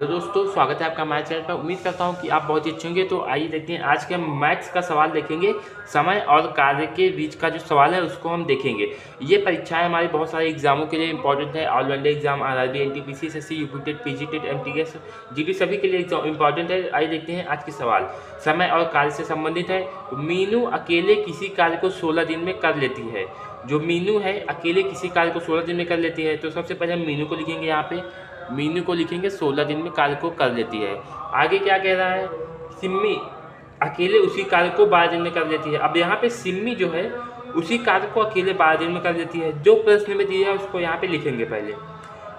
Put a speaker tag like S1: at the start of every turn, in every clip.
S1: तो दोस्तों स्वागत है आपका हमारे चैनल पर। उम्मीद करता हूं कि आप बहुत ही अच्छे होंगे। तो आइए देखते हैं आज के हम मैथ्स का सवाल देखेंगे। समय और कार्य के बीच का जो सवाल है उसको हम देखेंगे। ये परीक्षाएं हमारे बहुत सारे एग्जामों के लिए इंपॉर्टेंट है। All India exam, RRB, NTPC, SSC, UPTET, PGTET, MTS, GD सभी के लिए इंपॉर्टेंट है। आइए देखते हैं आज के सवाल। समय और कार्य से संबंधित है। मीनू अकेले किसी कार्य को 16 दिन में कर लेती है। जो मीनू है अकेले किसी कार्य को 16 दिन में कर लेती है। तो सबसे पहले हम मीनू को लिखेंगे। यहाँ पे मीनू को लिखेंगे 16 दिन में कार्य को कर लेती है। आगे क्या कह रहा है, सिम्मी अकेले उसी कार्य को 12 दिन में कर लेती है। अब यहाँ पे सिम्मी जो है उसी कार्य को अकेले 12 दिन में कर लेती है। जो प्रश्न में दिया है उसको यहाँ पे लिखेंगे पहले।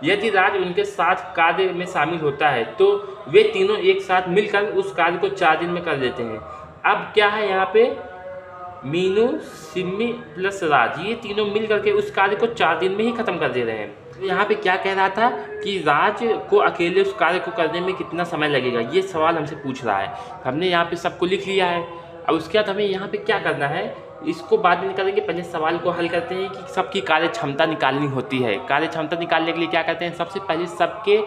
S1: यदि राज उनके साथ कार्य में शामिल होता है तो वे तीनों एक साथ मिलकर उस कार्य को 4 दिन में कर लेते हैं। अब क्या है यहाँ पे, मीनू, सिम्मी प्लस राज, ये तीनों मिल करके उस कार्य को 4 दिन में ही खत्म कर दे रहे हैं। तो यहाँ पे क्या कह रहा था कि राज को अकेले उस कार्य को करने में कितना समय लगेगा, ये सवाल हमसे पूछ रहा है। हमने यहाँ पे सबको लिख लिया है। अब उसके बाद हमें यहाँ पे क्या करना है, इसको बाद में निकालेंगे। पहले सवाल को हल करते हैं कि सबकी कार्य क्षमता निकालनी होती है। कार्य क्षमता निकालने के लिए क्या करते हैं, सबसे पहले सबके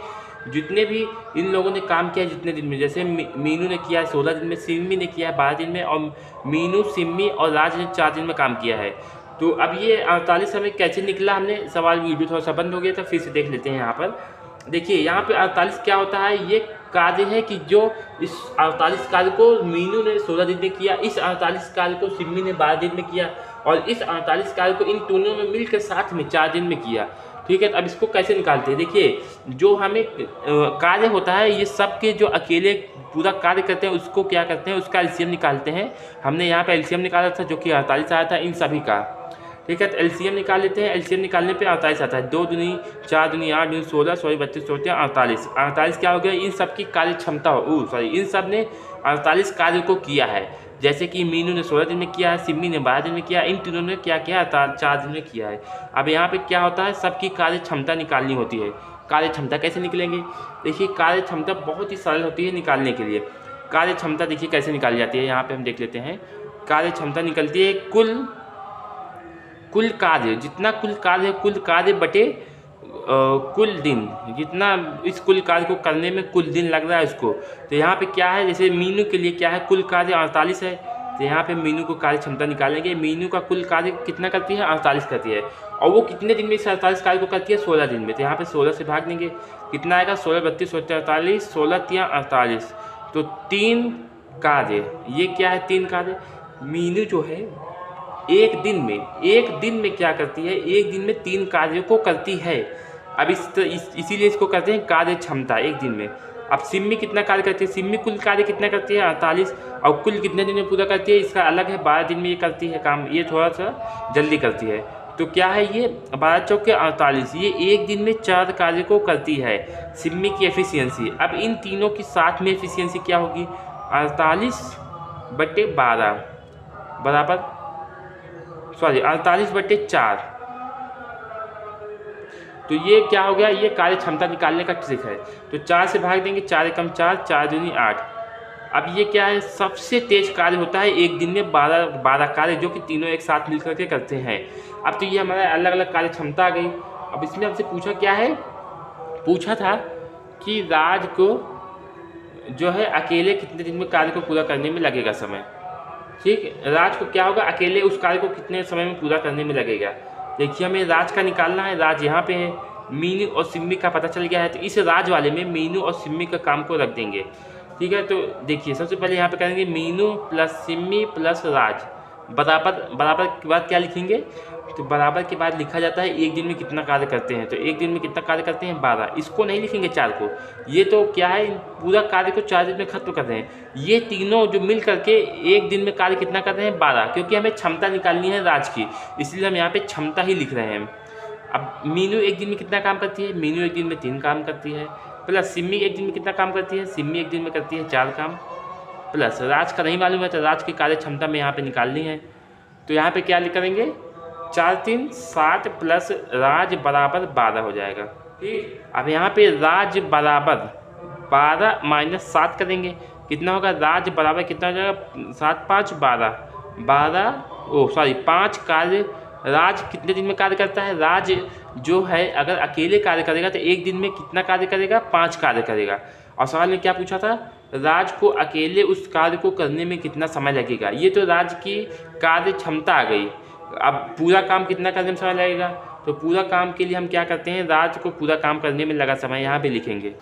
S1: जितने भी इन लोगों ने काम किया है जितने दिन में, जैसे मीनू ने किया है 16 दिन में, सिम्मी ने किया है 12 दिन में, और मीनू, सिम्मी और राज ने 4 दिन में काम किया है। तो अब ये 48 हमें कैसे निकला, हमने सवाल वीडियो थोड़ा सा बंद हो गया था, फिर से देख लेते हैं। यहाँ पर देखिए, यहाँ पे 48 क्या होता है, ये कार्य है कि जो इस 48 कार्य को मीनू ने 16 दिन में किया, इस 48 कार्य को सिम्मी ने 12 दिन में किया, और इस 48 कार्य को इन दोनों में मिलकर साथ में 4 दिन में किया। ठीक है, तो अब इसको कैसे निकालते हैं। देखिए, जो हमें कार्य होता है, ये सब के जो अकेले पूरा कार्य करते हैं उसको क्या करते हैं, उसका एलसीएम निकालते हैं। हमने यहाँ पे एलसीएम निकाला था जो कि 48 आया था इन सभी का। ठीक है, तो एलसीएम निकाल लेते हैं। एलसीएम निकालने पे 48 आता है। 2 दूनी 4 दूनी 8 दूनी 16, 32 होते हैं 48। 48 क्या हो गया, इन सब की कार्य क्षमता इन सब ने 48 कार्य को किया है। जैसे कि मीनू ने 16 दिन में किया है, सिम्मी ने 12 दिन में किया, इन तीनों ने क्या किया, 4 दिन में किया है। अब यहाँ पे क्या होता है, सबकी कार्य क्षमता निकालनी होती है। कार्य क्षमता कैसे निकलेंगे, देखिए कार्य क्षमता बहुत ही सरल होती है निकालने के लिए। कार्य क्षमता देखिए कैसे निकाली जाती है, यहाँ पे हम देख लेते हैं। कार्य क्षमता निकलती है कुल कार्य, जितना कुल कार्य है, कुल कार्य बटे कुल दिन, जितना इस कुल कार्य को करने में कुल दिन लग रहा है उसको। तो यहाँ पे क्या है, जैसे मीनू के लिए क्या है, कुल कार्य 48 है, तो यहाँ पे मीनू को कार्य क्षमता निकालेंगे। मीनू का कुल कार्य कितना करती है, 48 करती है, और वो कितने दिन में इस 48 कार्य को करती है, 16 दिन में। तो यहाँ पे 16 से भाग देंगे, कितना आएगा, 16, 32, 48, 16 तिया 48, तो 3 कार्य। ये क्या है, 3 कार्य। मीनू जो है एक दिन में क्या करती है, एक दिन में 3 कार्यों को करती है। अब इसीलिए इसको कहते हैं कार्य क्षमता एक दिन में। अब सिम्मी कितना कार्य करती है, सिम्मी कुल कार्य कितना करती है, 48, और कुल कितने दिन में पूरा करती है, इसका अलग है, 12 दिन में ये करती है काम, ये थोड़ा सा जल्दी करती है। तो क्या है, ये 12 चौके 48, ये एक दिन में 4 कार्य को करती है सिम्मी की एफिशिएंसी। अब इन तीनों की साथ में एफिशिएंसी क्या होगी, 48/12 बराबर 48/4। तो ये क्या हो गया, ये कार्य क्षमता निकालने का ट्रिक है। तो 4 से भाग देंगे, 4 एकम 4, 4 दूनी 8। अब ये क्या है, सबसे तेज कार्य होता है एक दिन में 12 कार्य, जो कि तीनों एक साथ मिलकर के करते हैं। अब तो ये हमारा अलग अलग कार्य क्षमता आ गई। अब इसमें हमसे पूछा क्या है, पूछा था कि राज को जो है अकेले कितने दिन में कार्य को पूरा करने में लगेगा समय। ठीक, राज को क्या होगा, अकेले उस कार्य को कितने समय में पूरा करने में लगेगा। देखिए, हमें राज का निकालना है। राज यहाँ पे है, मीनू और सिम्मी का पता चल गया है, तो इस राज वाले में मीनू और सिम्मी का काम को रख देंगे। ठीक है, तो देखिए सबसे पहले यहाँ पे करेंगे मीनू प्लस सिम्मी प्लस राज, बराबर के बाद क्या लिखेंगे, तो बराबर के बाद लिखा जाता है एक दिन में कितना कार्य करते हैं। तो एक दिन में कितना कार्य करते हैं, 12। इसको नहीं लिखेंगे 4 को, ये तो क्या है, पूरा कार्य को 4 दिन में खत्म कर रहे हैं। ये तीनों जो मिल करके एक दिन में कार्य कितना कर रहे हैं, 12, क्योंकि हमें क्षमता निकालनी है राज की, इसलिए हम यहाँ पे क्षमता ही लिख रहे हैं। अब मीनू एक दिन में कितना काम करती है, मीनू एक दिन में 3 काम करती है, प्लस सिम्मी एक दिन में कितना काम करती है, सिम्मी एक दिन में करती है 4 काम, प्लस राज का नहीं मालूम है, तो राज की कार्य क्षमता में यहाँ पे निकालनी है। तो यहाँ पे क्या करेंगे, 4 3 7 प्लस राज बराबर 12 हो जाएगा। ठीक, अब यहाँ पे राज बराबर 12 माइनस 7 करेंगे, कितना होगा, राज बराबर कितना हो जाएगा, 7 5 12, 5 कार्य। राज कितने दिन में कार्य करता है, राज जो है अगर अकेले कार्य करेगा तो एक दिन में कितना कार्य करेगा, 5 कार्य करेगा। और सवाल में क्या पूछा था, राज को अकेले उस कार्य को करने में कितना समय लगेगा। ये तो राज की कार्य क्षमता आ गई। अब पूरा काम कितना करने में समय लगेगा, तो पूरा काम के लिए हम क्या करते हैं, राज को पूरा काम करने में लगा समय यहाँ पे लिखेंगे।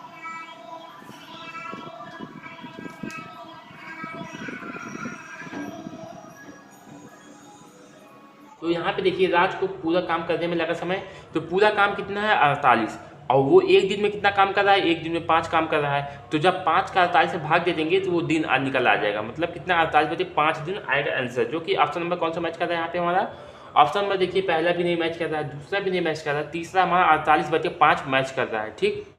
S1: तो यहाँ पे देखिए राज को पूरा काम करने में लगा समय, तो पूरा काम कितना है 48, और वो एक दिन में कितना काम कर रहा है, एक दिन में 5 काम कर रहा है। तो जब 5 का 48 से भाग दे देंगे तो वो दिन निकल आ जाएगा, मतलब कितना 48 बचे 5 दिन आएगा आंसर, जो कि ऑप्शन नंबर कौन सा मैच कर रहा है यहाँ पे हमारा। ऑप्शन नंबर देखिए पहला भी नहीं मैच कर रहा है, दूसरा भी नहीं मैच कर रहा है, तीसरा हमारा 48 बचे 5 मैच कर रहा है। ठीक।